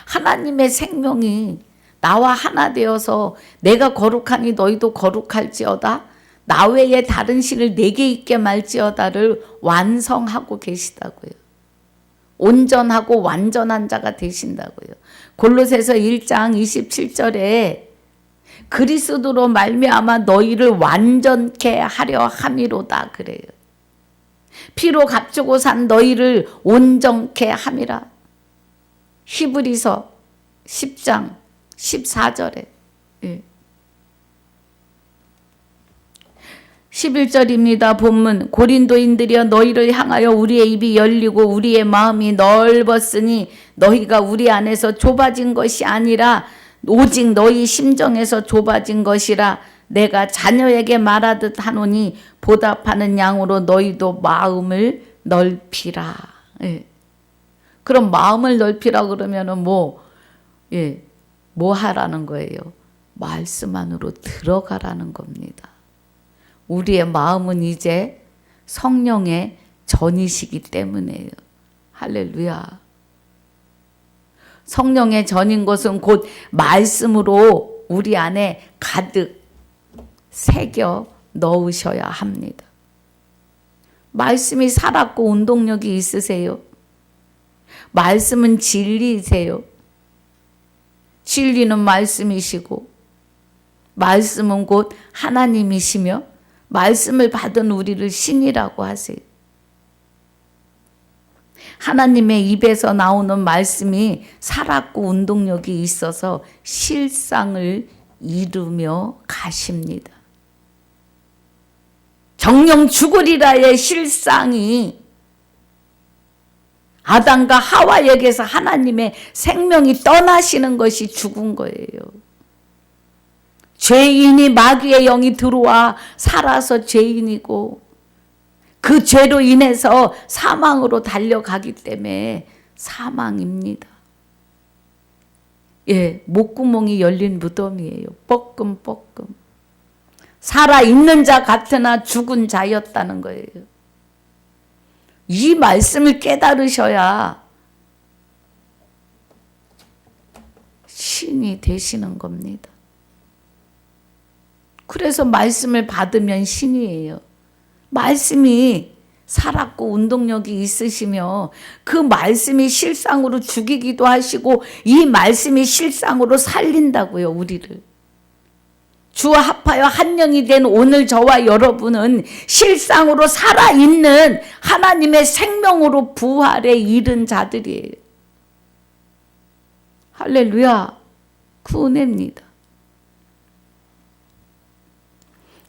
A: 하나님의 생명이 나와 하나 되어서 내가 거룩하니 너희도 거룩할지어다 나 외에 다른 신을 내게 있게 말지어다를 완성하고 계시다고요. 온전하고 완전한 자가 되신다고요. 골로새서 1장 27절에 그리스도로 말미암아 너희를 완전케 하려 함이로다 그래요. 피로 값주고 산 너희를 온전케 함이라. 히브리서 10장 14절에 11절입니다. 본문 고린도인들이여 너희를 향하여 우리의 입이 열리고 우리의 마음이 넓었으니 너희가 우리 안에서 좁아진 것이 아니라 오직 너희 심정에서 좁아진 것이라 내가 자녀에게 말하듯 하노니 보답하는 양으로 너희도 마음을 넓히라. 그럼 마음을 넓히라 그러면은 뭐 하라는 거예요? 말씀 안으로 들어가라는 겁니다. 우리의 마음은 이제 성령의 전이시기 때문에요. 할렐루야. 성령의 전인 것은 곧 말씀으로 우리 안에 가득 새겨 넣으셔야 합니다. 말씀이 살았고 운동력이 있으세요? 말씀은 진리이세요? 진리는 말씀이시고 말씀은 곧 하나님이시며 말씀을 받은 우리를 신이라고 하세요. 하나님의 입에서 나오는 말씀이 살았고 운동력이 있어서 실상을 이루며 가십니다. 정령 죽으리라의 실상이 아담과 하와에게서 하나님의 생명이 떠나시는 것이 죽은 거예요. 죄인이 마귀의 영이 들어와 살아서 죄인이고 그 죄로 인해서 사망으로 달려가기 때문에 사망입니다. 예, 목구멍이 열린 무덤이에요. 뻐끔뻐끔. 살아있는 자 같으나 죽은 자였다는 거예요. 이 말씀을 깨달으셔야 신이 되시는 겁니다. 그래서 말씀을 받으면 신이에요. 말씀이 살았고 운동력이 있으시며 그 말씀이 실상으로 죽이기도 하시고 이 말씀이 실상으로 살린다고요, 우리를. 주와 합하여 한 영이 된 오늘 저와 여러분은 실상으로 살아있는 하나님의 생명으로 부활에 이른 자들이에요. 할렐루야. 그 은혜입니다.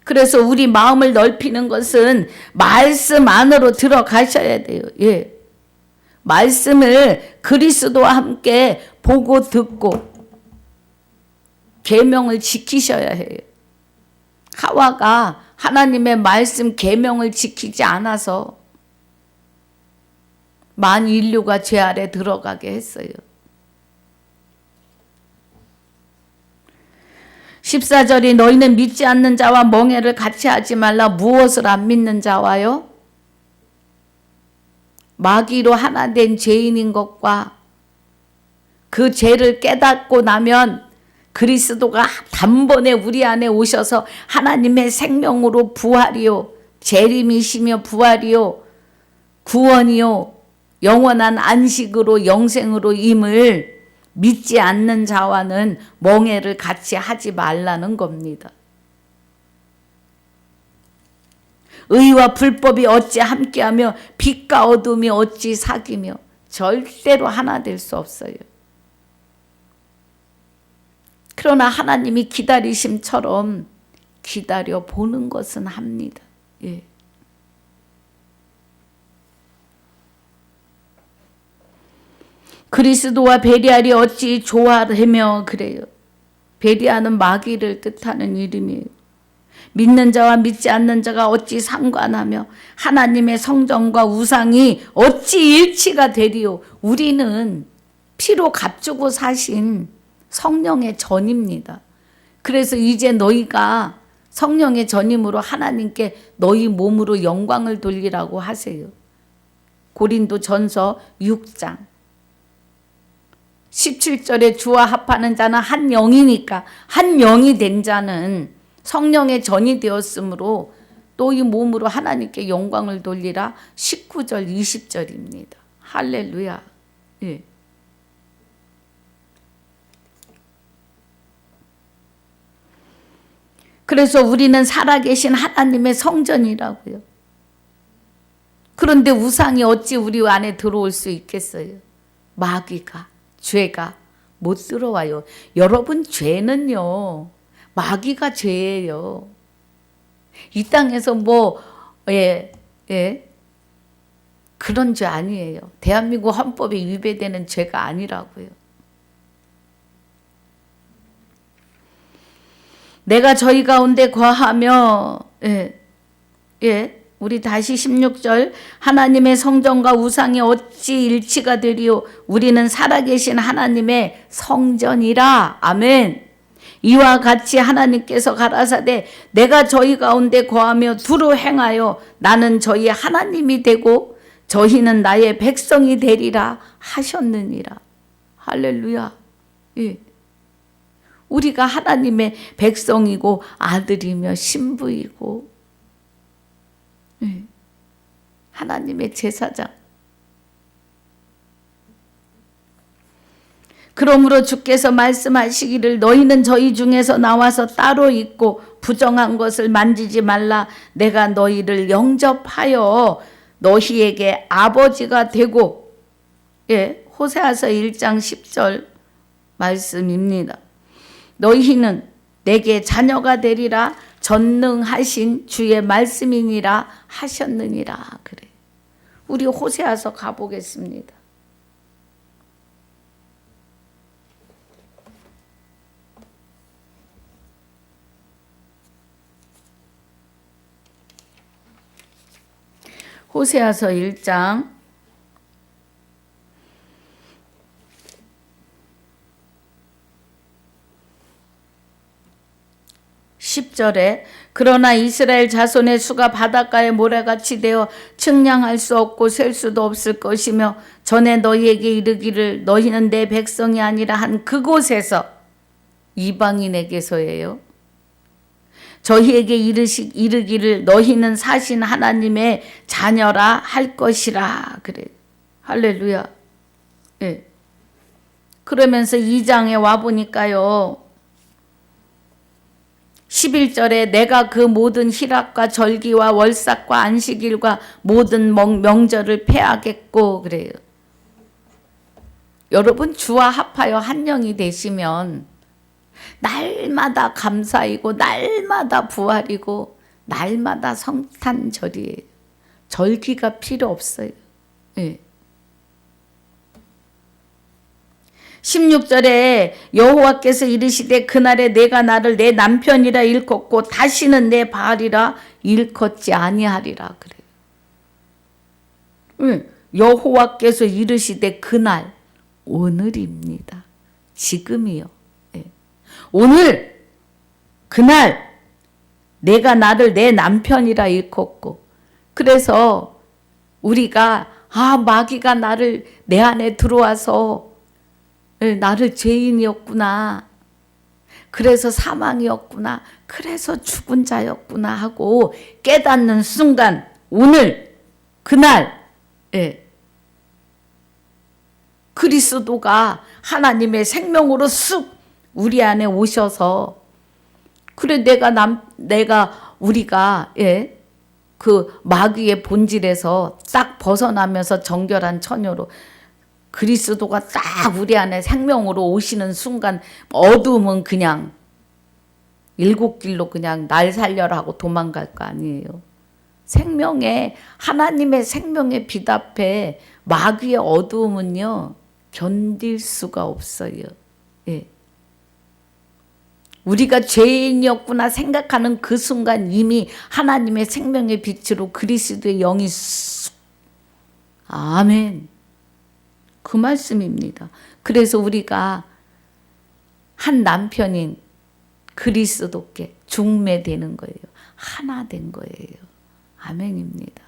A: 그래서 우리 마음을 넓히는 것은 말씀 안으로 들어가셔야 돼요. 예. 말씀을 그리스도와 함께 보고 듣고 계명을 지키셔야 해요. 하와가 하나님의 말씀 계명을 지키지 않아서 만 인류가 죄 아래 들어가게 했어요. 14절이 너희는 믿지 않는 자와 멍에를 같이 하지 말라. 무엇을 안 믿는 자와요? 마귀로 하나 된 죄인인 것과 그 죄를 깨닫고 나면 그리스도가 단번에 우리 안에 오셔서 하나님의 생명으로 부활이요, 재림이시며 부활이요, 구원이요, 영원한 안식으로 영생으로 임을 믿지 않는 자와는 멍에를 같이 하지 말라는 겁니다. 의와 불법이 어찌 함께하며 빛과 어둠이 어찌 사귀며 절대로 하나 될 수 없어요. 그러나 하나님이 기다리심처럼 기다려 보는 것은 합니다. 예. 그리스도와 베리알이 어찌 조화하며 그래요. 베리알은 마귀를 뜻하는 이름이에요. 믿는 자와 믿지 않는 자가 어찌 상관하며 하나님의 성전과 우상이 어찌 일치가 되리요. 우리는 피로 값주고 사신 성령의 전입니다. 그래서 이제 너희가 성령의 전임으로 하나님께 너희 몸으로 영광을 돌리라고 하세요. 고린도전서 6장 17절에 주와 합하는 자는 한 영이니까 한 영이 된 자는 성령의 전이 되었으므로 너희 몸으로 하나님께 영광을 돌리라. 19절 20절입니다. 할렐루야. 예. 그래서 우리는 살아계신 하나님의 성전이라고요. 그런데 우상이 어찌 우리 안에 들어올 수 있겠어요? 마귀가, 죄가 못 들어와요. 여러분, 죄는요, 마귀가 죄예요. 이 땅에서 그런 죄 아니에요. 대한민국 헌법에 위배되는 죄가 아니라고요. 내가 저희 가운데 거하며 우리 다시 16절 하나님의 성전과 우상이 어찌 일치가 되리요. 우리는 살아계신 하나님의 성전이라. 아멘. 이와 같이 하나님께서 가라사대 내가 저희 가운데 거하며 두루 행하여 나는 저희 하나님이 되고 저희는 나의 백성이 되리라 하셨느니라. 할렐루야. 예. 우리가 하나님의 백성이고 아들이며 신부이고 하나님의 제사장. 그러므로 주께서 말씀하시기를 너희는 저희 중에서 나와서 따로 있고 부정한 것을 만지지 말라. 내가 너희를 영접하여 너희에게 아버지가 되고. 호세아서 1장 10절 말씀입니다. 너희는 내게 자녀가 되리라. 전능하신 주의 말씀이니라 하셨느니라. 그래. 우리 호세아서 가보겠습니다. 호세아서 1장 10절에 그러나 이스라엘 자손의 수가 바닷가의 모래같이 되어 측량할 수 없고 셀 수도 없을 것이며 전에 너희에게 이르기를 너희는 내 백성이 아니라 한 그곳에서 이방인에게서예요. 저희에게 이르기를 너희는 사신 하나님의 자녀라 할 것이라 그래. 할렐루야. 예. 그러면서 2장에 와보니까요. 11절에 내가 그 모든 희락과 절기와 월삭과 안식일과 모든 명절을 폐하겠고 그래요. 여러분 주와 합하여 한 영이 되시면 날마다 감사이고 날마다 부활이고 날마다 성탄절이에요. 절기가 필요 없어요. 예. 16절에 여호와께서 이르시되 그날에 내가 나를 내 남편이라 일컫고 다시는 내 바알이라 일컫지 아니하리라 그래요. 여호와께서 이르시되 그날 오늘입니다. 지금이요. 네. 오늘 그날 내가 나를 내 남편이라 일컫고 그래서 우리가 마귀가 나를 내 안에 들어와서 나를 죄인이었구나. 그래서 사망이었구나. 그래서 죽은 자였구나 하고 깨닫는 순간 오늘 그날 그리스도가 하나님의 생명으로 쑥 우리 안에 오셔서 그래 우리가 그 마귀의 본질에서 딱 벗어나면서 정결한 처녀로 그리스도가 딱 우리 안에 생명으로 오시는 순간 어둠은 그냥 일곱 길로 그냥 날 살려라 하고 도망갈 거 아니에요. 하나님의 생명의 빛 앞에 마귀의 어두움은요 견딜 수가 없어요. 예. 우리가 죄인이었구나 생각하는 그 순간 이미 하나님의 생명의 빛으로 그리스도의 영이 쑥 아멘. 그 말씀입니다. 그래서 우리가 한 남편인 그리스도께 중매되는 거예요. 하나 된 거예요. 아멘입니다.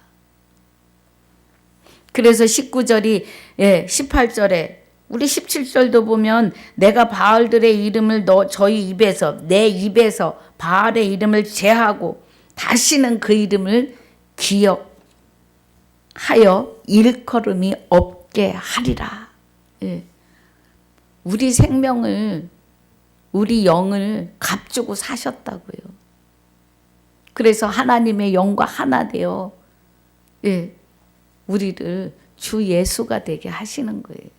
A: 그래서 19절이 18절에 우리 17절도 보면 내가 바알들의 이름을 저희 입에서 내 입에서 바알의 이름을 제하고 다시는 그 이름을 기억하여 일컬음이 없게 하리라. 우리 생명을 우리 영을 값주고 사셨다고요. 그래서 하나님의 영과 하나 되어 우리를 주 예수가 되게 하시는 거예요.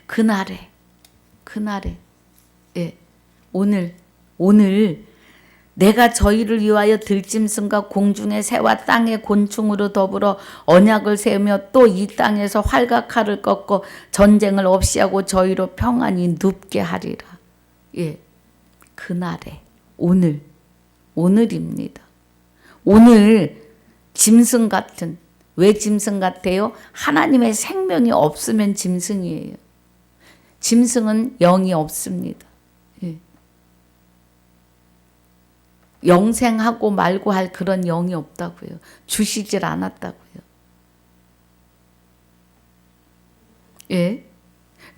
A: 그날에 오늘 내가 저희를 위하여 들짐승과 공중의 새와 땅의 곤충으로 더불어 언약을 세우며 또 이 땅에서 활과 칼을 꺾고 전쟁을 없이 하고 저희로 평안히 눕게 하리라. 그날에 오늘입니다. 오늘 짐승 같은 왜 짐승 같아요? 하나님의 생명이 없으면 짐승이에요. 짐승은 영이 없습니다. 영생하고 말고 할 그런 영이 없다고요. 주시질 않았다고요.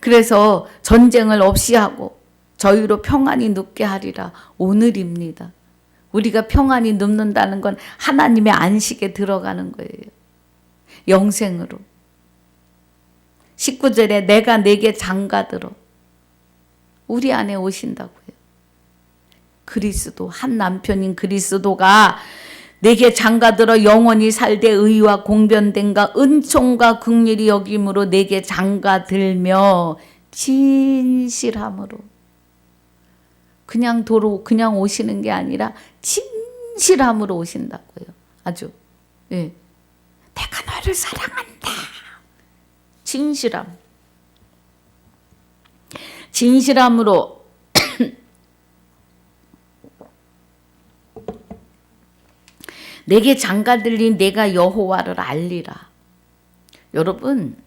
A: 그래서 전쟁을 없이 하고 저희로 평안히 눕게 하리라. 오늘입니다. 우리가 평안히 눕는다는 건 하나님의 안식에 들어가는 거예요. 영생으로. 19절에 내가 내게 장가들어 우리 안에 오신다고요. 그리스도 한 남편인 그리스도가 내게 장가들어 영원히 살되 의와 공변됨과 은총과 긍휼이 여김으로 내게 장가들며 진실함으로 그냥 오시는 게 아니라 진실함으로 오신다고요. 아주 내가 너를 사랑한다. 진실함으로 내게 장가 들린 내가 여호와를 알리라. 여러분,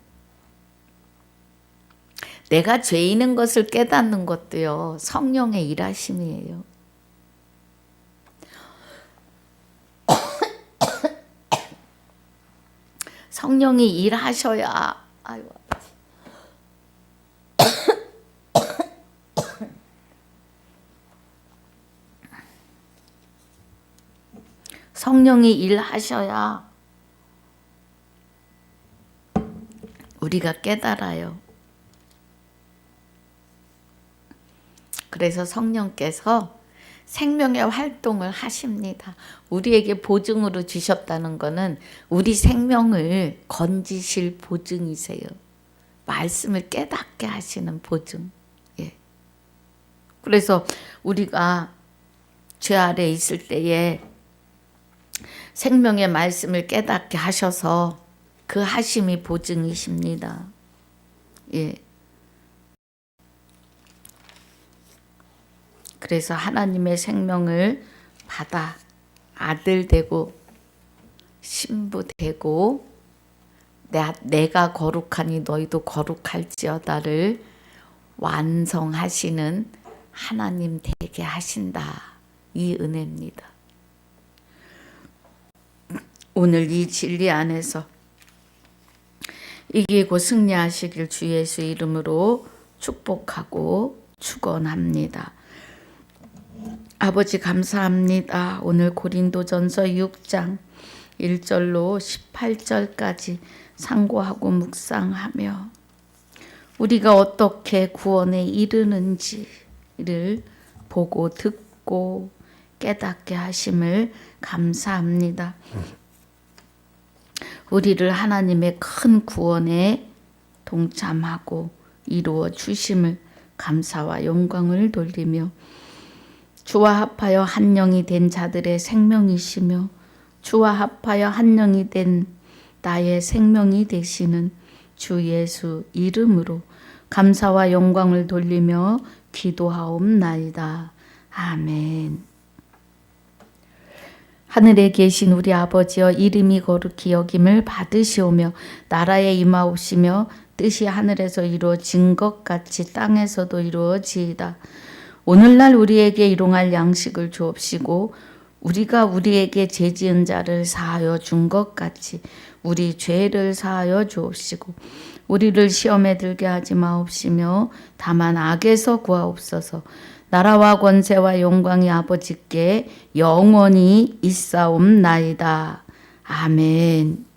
A: 내가 죄인인 것을 깨닫는 것도요, 성령의 일하심이에요. 성령이 일하셔야, 아이고, 성령이 일하셔야 우리가 깨달아요. 그래서 성령께서 생명의 활동을 하십니다. 우리에게 보증으로 주셨다는 것은 우리 생명을 건지실 보증이세요. 말씀을 깨닫게 하시는 보증. 예. 그래서 우리가 죄 아래 있을 때에 생명의 말씀을 깨닫게 하셔서 그 하심이 보증이십니다. 예. 그래서 하나님의 생명을 받아 아들 되고 신부 되고 내가 거룩하니 너희도 거룩할지어다를 완성하시는 하나님 되게 하신다. 이 은혜입니다. 오늘 이 진리 안에서 이기고 승리하시길 주 예수 이름으로 축복하고 축원합니다. 아버지 감사합니다. 오늘 고린도전서 6장 1절로 18절까지 상고하고 묵상하며 우리가 어떻게 구원에 이르는지를 보고 듣고 깨닫게 하심을 감사합니다. 우리를 하나님의 큰 구원에 동참하고 이루어 주심을 감사와 영광을 돌리며 주와 합하여 한 영이 된 자들의 생명이시며 주와 합하여 한 영이 된 나의 생명이 되시는 주 예수 이름으로 감사와 영광을 돌리며 기도하옵나이다. 아멘. 하늘에 계신 우리 아버지여 이름이 거룩히 여김을 받으시오며 나라에 임하옵시며 뜻이 하늘에서 이루어진 것 같이 땅에서도 이루어지이다. 오늘날 우리에게 일용할 양식을 주옵시고 우리가 우리에게 죄 지은 자를 사하여 준 것 같이 우리 죄를 사하여 주옵시고 우리를 시험에 들게 하지 마옵시며 다만 악에서 구하옵소서. 나라와 권세와 영광이 아버지께 영원히 있사옵나이다. 아멘.